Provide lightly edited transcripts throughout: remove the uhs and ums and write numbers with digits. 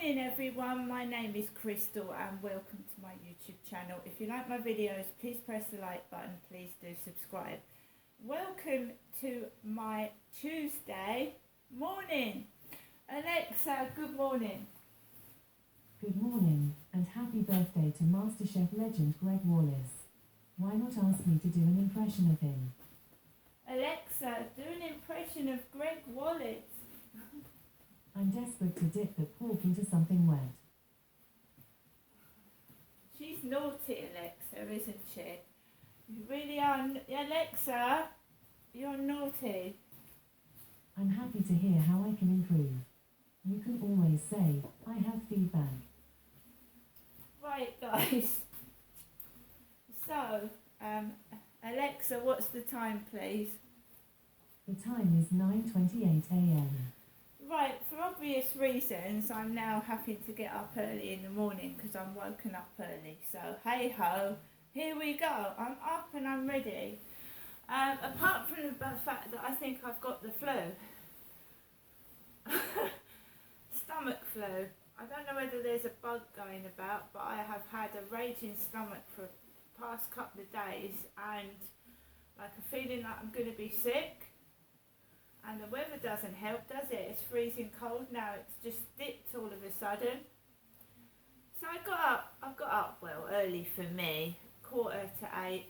Morning everyone, my name is Crystal and welcome to my YouTube channel. If you like my videos, please press the like button, please do subscribe. Welcome to my Tuesday morning. Alexa, good morning. Good morning, and happy birthday to MasterChef legend Greg Wallace. Why not ask me to do an impression of him? Alexa, do an impression of Greg Wallace. I'm desperate to dip the pork into something wet. She's naughty, Alexa, isn't she? You really are. Alexa, you're naughty. I'm happy to hear how I can improve. You can always say, I have feedback. Right, guys. So, Alexa, what's the time, please? The time is 9:28 a.m. Right, for obvious reasons, I'm now having to get up early in the morning because I'm woken up early. So, hey ho, here we go. I'm up and I'm ready. Apart from the fact that I think I've got the flu. Stomach flu. I don't know whether there's a bug going about, but I have had a raging stomach for the past couple of days and like a feeling like I'm going to be sick. And the weather doesn't help, does it? It's freezing cold now. It's just dipped all of a sudden. So I got up well, early for me, 7:45.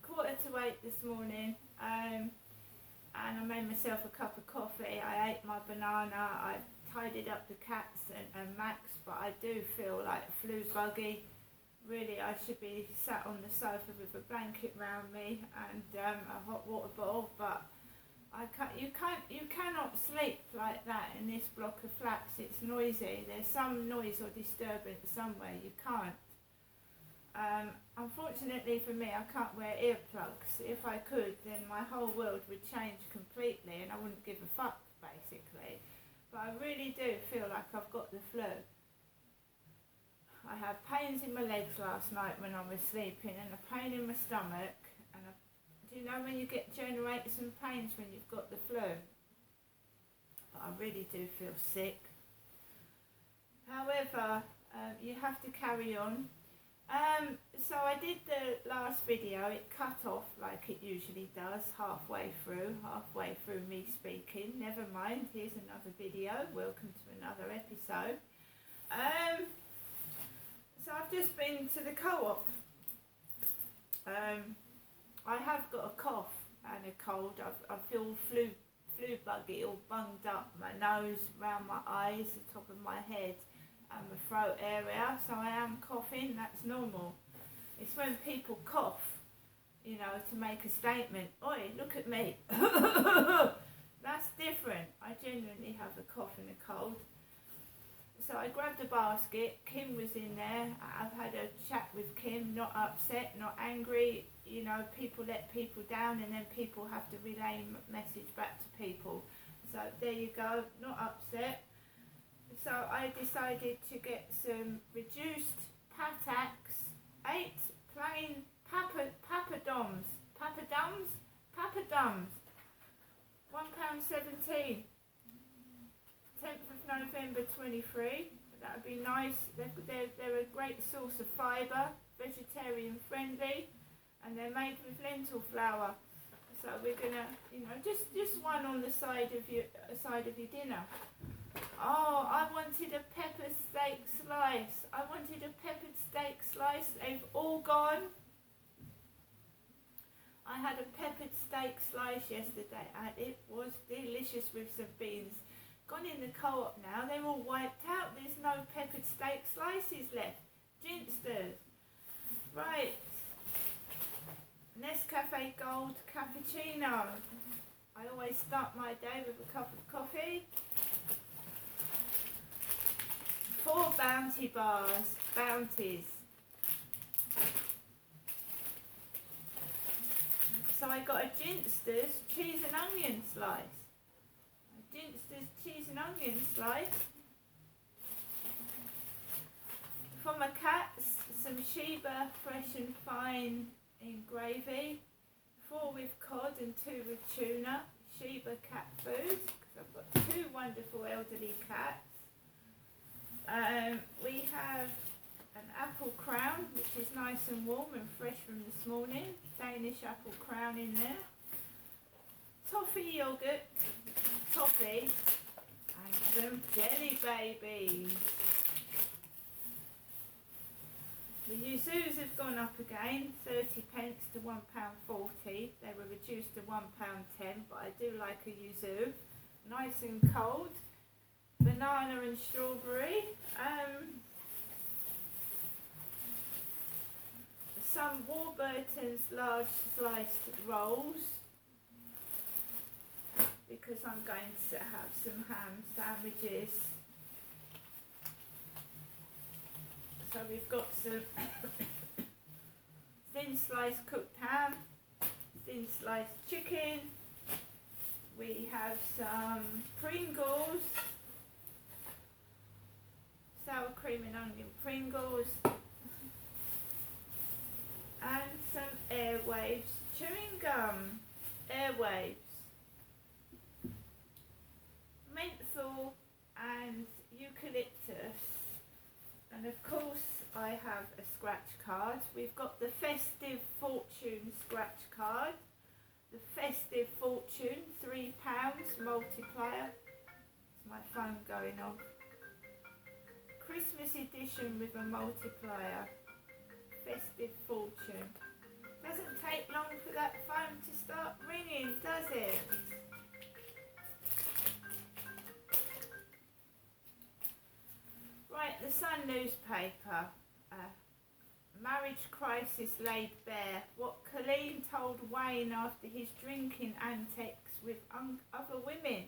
7:45 this morning. And I made myself a cup of coffee. I ate my banana. I tidied up the cats and Max, but I do feel like flu buggy. Really, I should be sat on the sofa with a blanket round me and a hot water bottle, but you cannot sleep like that in this block of flats. It's noisy. There's some noise or disturbance somewhere. You can't. Unfortunately for me, I can't wear earplugs. If I could, then my whole world would change completely and I wouldn't give a fuck, basically. But I really do feel like I've got the flu. I had pains in my legs last night when I was sleeping and a pain in my stomach. And do you know when you get generators and pains when you've got the flu? But I really do feel sick. However, you have to carry on. So I did the last video, it cut off like it usually does, halfway through me speaking. Never mind, here's another video. Welcome to another episode. So I've just been to the co-op. I have got a cough and a cold. I feel flu buggy, all bunged up, my nose, round my eyes, the top of my head and my throat area. So I am coughing, that's normal. It's when people cough, you know, to make a statement. Oi, look at me. That's different. I genuinely have a cough and a cold. So I grabbed a basket, Kim was in there, I've had a chat with Kim, not upset, not angry, you know, people let people down and then people have to relay message back to people. So there you go, not upset. So I decided to get some reduced Patak's 8 plain papadums, £1.17. 10th of November 23. That would be nice. They're a great source of fibre, vegetarian friendly, and they're made with lentil flour. So we're gonna, you know, just one on the side of your dinner. Oh, I wanted a pepper steak slice. I wanted a peppered steak slice. They've all gone. I had a peppered steak slice yesterday and it was delicious with some beans. Gone in the co-op now, they're all wiped out. There's no peppered steak slices left. Ginsters. Right. Nescafe Gold Cappuccino. I always start my day with a cup of coffee. 4 Bounty bars. Bounties. So I got a Ginsters cheese and onion slice. Ginsters cheese and onion slice. For my cats, some Sheba fresh and fine in gravy. 4 with cod and 2 with tuna. Sheba cat food, because I've got 2 wonderful elderly cats. We have an apple crown, which is nice and warm and fresh from this morning. Danish apple crown in there. Toffee yoghurt, toffee, and some jelly babies. The yuzus have gone up again, 30 pence to £1.40. They were reduced to £1.10, but I do like a yuzu. Nice and cold. Banana and strawberry. Some Warburton's large sliced rolls, because I'm going to have some ham sandwiches. So we've got some thin sliced cooked ham, thin sliced chicken. We have some Pringles, sour cream and onion Pringles, and some Airwaves chewing gum. Airwaves, menthol and eucalyptus. And of course I have a scratch card. We've got the Festive Fortune scratch card. The Festive Fortune, £3 multiplier. It's my phone going off. Christmas edition with a multiplier. Festive Fortune. Doesn't take long for that phone to start ringing, does it? Right, the Sun newspaper. Marriage crisis laid bare. What Colleen told Wayne after his drinking antics with other women.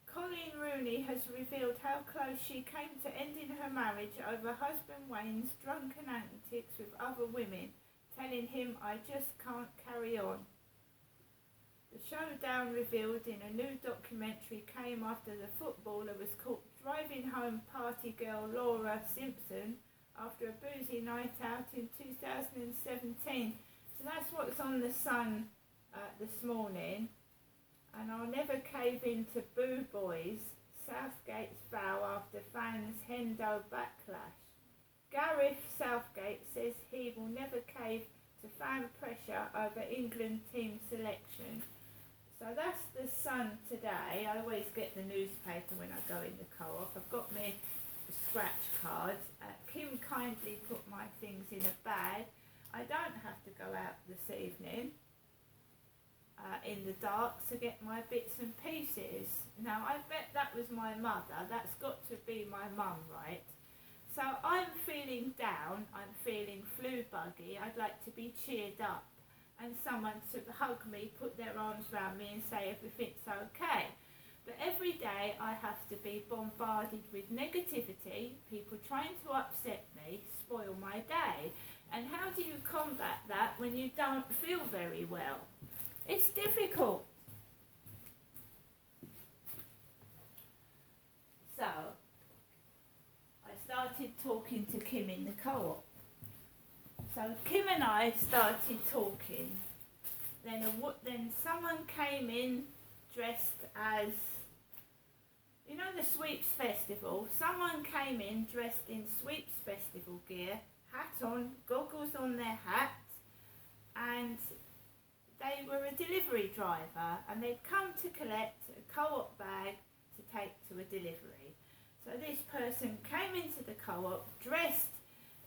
Colleen Rooney has revealed how close she came to ending her marriage over husband Wayne's drunken antics with other women, telling him, "I just can't carry on." The showdown revealed in a new documentary came after the footballer was caught driving home party girl Laura Simpson after a boozy night out in 2017. So that's what's on the Sun this morning. And I'll never cave into Boo Boys, Southgate's vow after fans' Hendo backlash. Gareth Southgate says he will never cave to fan pressure over England team selection. So that's the Sun today. I always get the newspaper when I go in the co-op. I've got my scratch cards. Kim kindly put my things in a bag. I don't have to go out this evening in the dark to get my bits and pieces. Now I bet that was my mother. That's got to be my mum, right? So I'm feeling down. I'm feeling flu buggy. I'd like to be cheered up. And someone to hug me, put their arms around me and say everything's okay. But every day I have to be bombarded with negativity, people trying to upset me, spoil my day. And how do you combat that when you don't feel very well? It's difficult. So, I started talking to Kim in the co-op. So Kim and I started talking. Then someone came in dressed as, you know, the Sweeps Festival. Someone came in dressed in Sweeps Festival gear, hat on, goggles on their hat, and they were a delivery driver, and they'd come to collect a co-op bag to take to a delivery. So this person came into the co-op dressed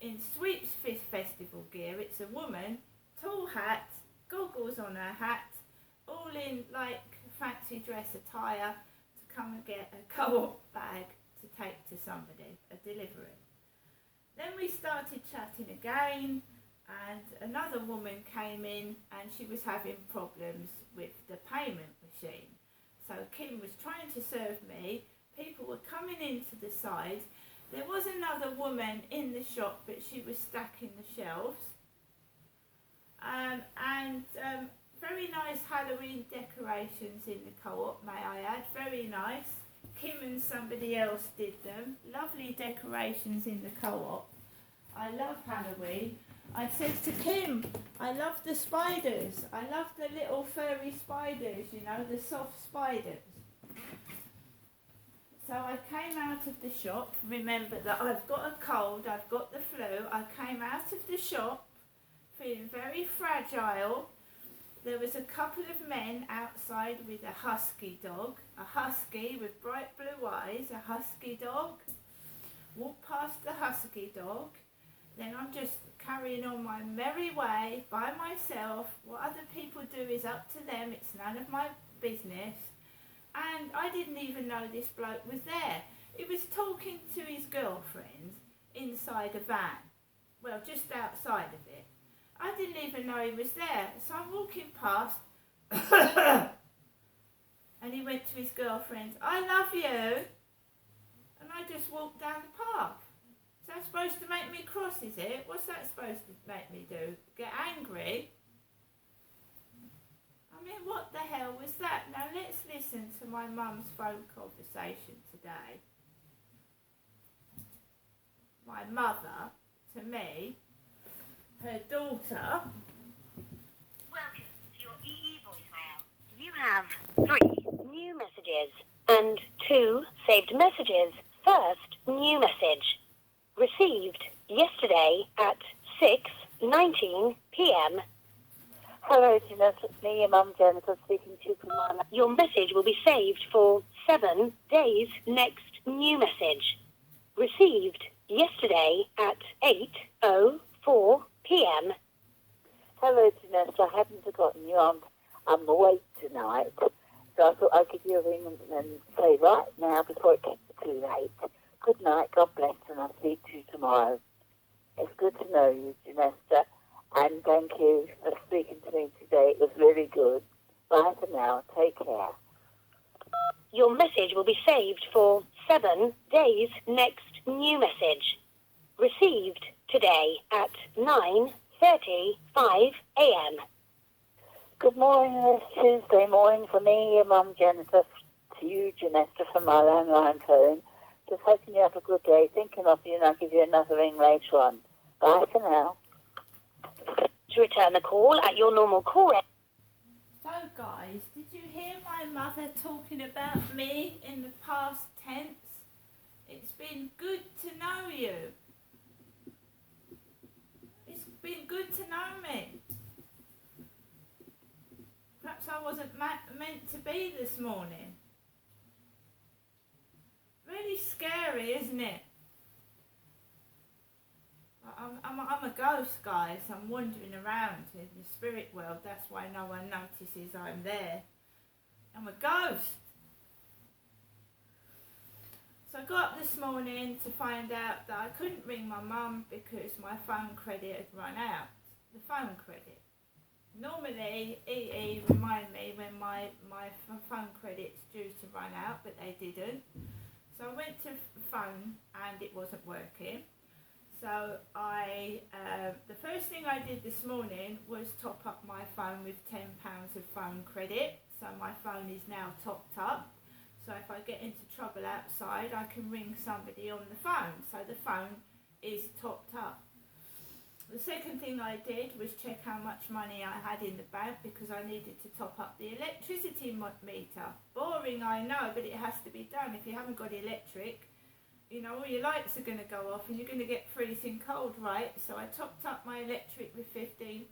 in Sweeps Festival gear. It's a woman, tall hat, goggles on her hat, all in like fancy dress attire to come and get a co-op bag to take to somebody, a delivery. Then we started chatting again, and another woman came in and she was having problems with the payment machine. So Kim was trying to serve me, people were coming into the side. There was another woman in the shop, but she was stacking the shelves. Very nice Halloween decorations in the co-op, may I add, very nice. Kim and somebody else did them. Lovely decorations in the co-op. I love Halloween. I said to Kim, I love the spiders. I love the little furry spiders, you know, the soft spiders. So I came out of the shop, remember that I've got a cold, I've got the flu. I came out of the shop feeling very fragile. There was a couple of men outside with a husky dog, a husky with bright blue eyes, a husky dog. Walked past the husky dog. Then I'm just carrying on my merry way by myself. What other people do is up to them. It's none of my business. And I didn't even know this bloke was there. He was talking to his girlfriend inside a van. Well, just outside of it. I didn't even know he was there. So I'm walking past and he went to his girlfriend, "I love you." And I just walked down the path. Is that supposed to make me cross, is it? What's that supposed to make me do? Get angry? I mean, what the hell was that? Now let's listen to my mum's phone conversation today. My mother, to me, her daughter. Welcome to your EE voicemail. You have 3 new messages and 2 saved messages. First new message. Received yesterday at 6:19 p.m. Hello, Jeanette. It's me, your mum, Jennifer, speaking to you from my... Your message will be saved for 7 days. Next new message. Received yesterday at 8:04 p.m. Hello, Jeanette. I haven't forgotten you. I'm awake tonight. So I thought I'd give you a ring and say right now before it gets too late. Good night. God bless, and I'll speak to you tomorrow. It's good to know you, Janessa, and thank you for speaking to me today. It was really good. Bye for now. Take care. Your message will be saved for 7 days. Next new message. Received today at 9:35 a.m. Good morning. It's Tuesday morning for me, your mum, Jennifer, to you, Janessa, from my landline phone. Just hoping you have a good day. Thinking of you, and I'll give you another ring later on. Bye for now. To return the call at your normal call rate. So guys, did you hear my mother talking about me in the past tense? It's been good to know you. It's been good to know me. Perhaps I wasn't meant to be this morning. Really scary, isn't it? I'm a ghost, guys. I'm wandering around in the spirit world. That's why no one notices I'm there. I'm a ghost. So I got up this morning to find out that I couldn't ring my mum because my phone credit had run out. The phone credit. Normally, EE remind me when my phone credit's due to run out, but they didn't. So I went to phone and it wasn't working. So the first thing I did this morning was top up my phone with £10 of phone credit. So my phone is now topped up. So if I get into trouble outside, I can ring somebody on the phone. So the phone is topped up. The second thing I did was check how much money I had in the bank because I needed to top up the electricity meter. Boring, I know, but it has to be done. If you haven't got electric, you know, all your lights are going to go off and you're going to get freezing cold, right? So I topped up my electric with £15.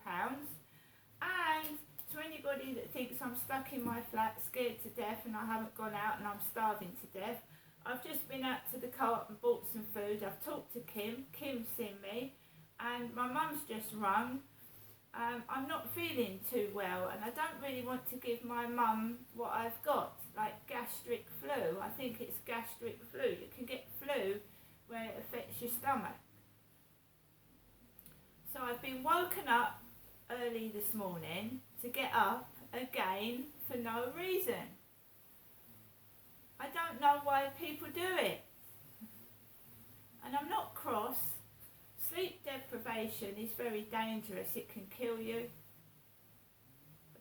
And to anybody that thinks I'm stuck in my flat, scared to death, and I haven't gone out and I'm starving to death, I've just been out to the co-op and bought some food. I've talked to Kim. Kim's seen me. And my mum's just rung. I'm not feeling too well and I don't really want to give my mum what I've got, like gastric flu. I think it's gastric flu. You can get flu where it affects your stomach. So I've been woken up early this morning to get up again for no reason. I don't know why people do it. And I'm not cross. Sleep deprivation is very dangerous. It can kill you.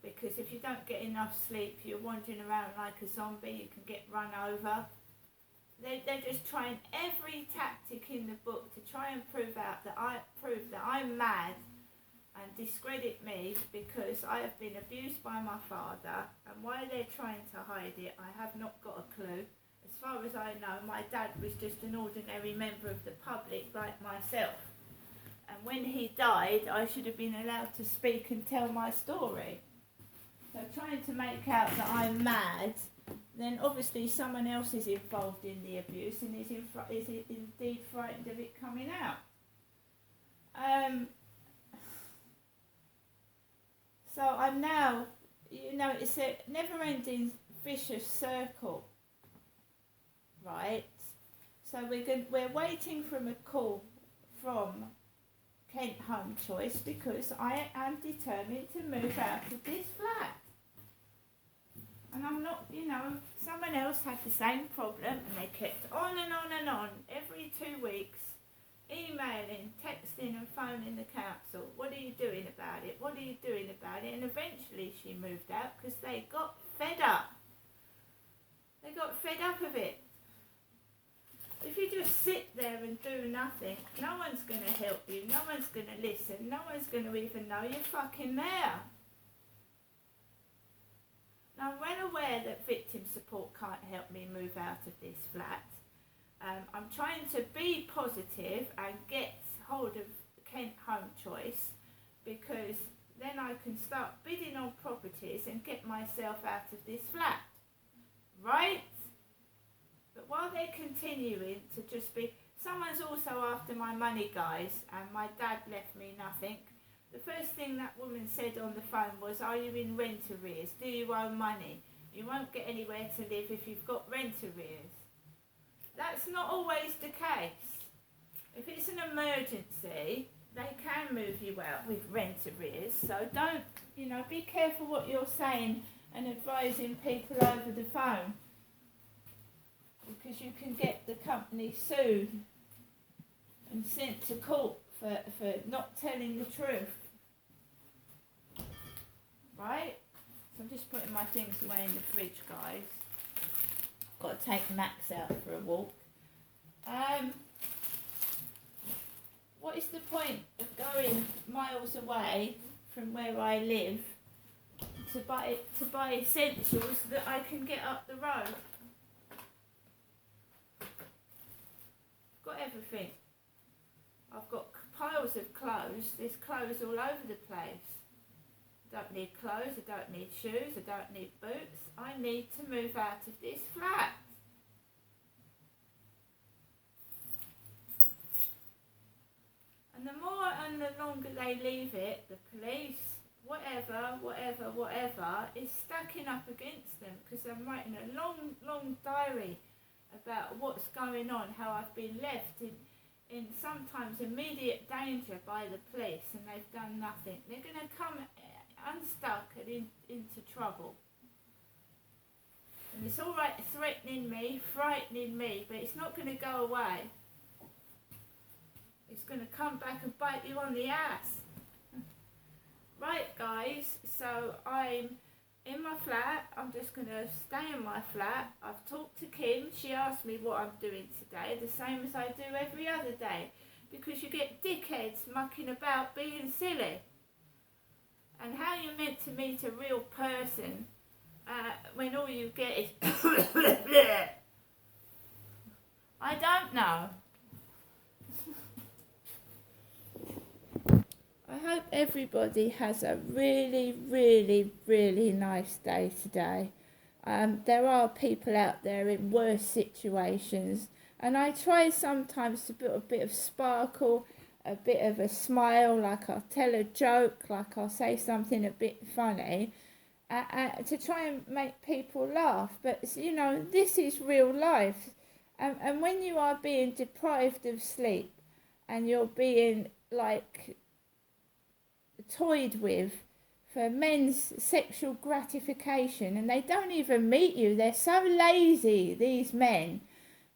Because if you don't get enough sleep, you're wandering around like a zombie. You can get run over. They're just trying every tactic in the book to try and prove that I'm mad and discredit me because I have been abused by my father. And why they're trying to hide it, I have not got a clue. as far as I know, my dad was just an ordinary member of the public like myself. And when he died, I should have been allowed to speak and tell my story. So trying to make out that I'm mad, then obviously someone else is involved in the abuse and is indeed frightened of it coming out. So I'm now, it's a never-ending vicious circle, right? So we're waiting for a call from Kent Home Choice because I am determined to move out of this flat. And I'm not, someone else had the same problem and they kept on and on and on every 2 weeks, emailing, texting and phoning the council. What are you doing about it? What are you doing about it? And eventually she moved out because they got fed up. They got fed up of it. If you just sit there and do nothing, no one's going to help you, no one's going to listen, no one's going to even know you're fucking there. Now, I'm well aware that victim support can't help me move out of this flat. I'm trying to be positive and get hold of Kent Home Choice because then I can start bidding on properties and get myself out of this flat. Right? But while they're continuing to just be... Someone's also after my money, guys, and my dad left me nothing. The first thing that woman said on the phone was, are you in rent arrears? Do you owe money? You won't get anywhere to live if you've got rent arrears. That's not always the case. If it's an emergency, they can move you out with rent arrears. So don't, be careful what you're saying and advising people over the phone. Because you can get the company sued and sent to court for not telling the truth. Right? So I'm just putting my things away in the fridge, guys. Got to take Max out for a walk. What is the point of going miles away from where I live to buy essentials that I can get up the road? Got everything. I've got piles of clothes. There's clothes all over the place. I don't need clothes, I don't need shoes, I don't need boots. I need to move out of this flat. And the more and the longer they leave it, the police, whatever, is stacking up against them because I'm writing a long diary about what's going on, how I've been left in sometimes immediate danger by the police and they've done nothing. They're going to come unstuck and into trouble. And it's all right threatening me, frightening me, but it's not going to go away. It's going to come back and bite you on the ass. Right, guys, so I'm in my flat. I'm just going to stay in my flat. I've talked to Kim. She asked me what I'm doing today, the same as I do every other day, because you get dickheads mucking about being silly. And how you're meant to meet a real person when all you get is I don't know. I hope everybody has a really, really, really nice day today. There are people out there in worse situations, and I try sometimes to put a bit of sparkle, a bit of a smile, like I'll tell a joke, like I'll say something a bit funny, to try and make people laugh. But, this is real life. And when you are being deprived of sleep and you're being, toyed with for men's sexual gratification, and they don't even meet you, they're so lazy, these men.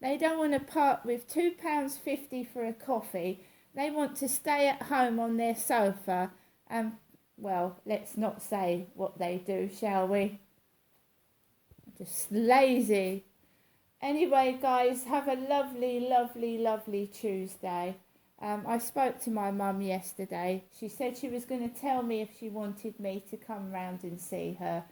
They don't want to part with £2.50 for a coffee. They want to stay at home on their sofa and, well, let's not say what they do, shall we? Just lazy. Anyway, guys, have a lovely, lovely, lovely Tuesday. I spoke to my mum yesterday. She said she was going to tell me if she wanted me to come round and see her.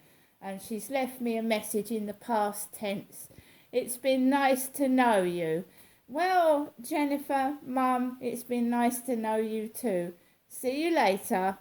And she's left me a message in the past tense. It's been nice to know you. Well, Jennifer, Mum, it's been nice to know you too. See you later.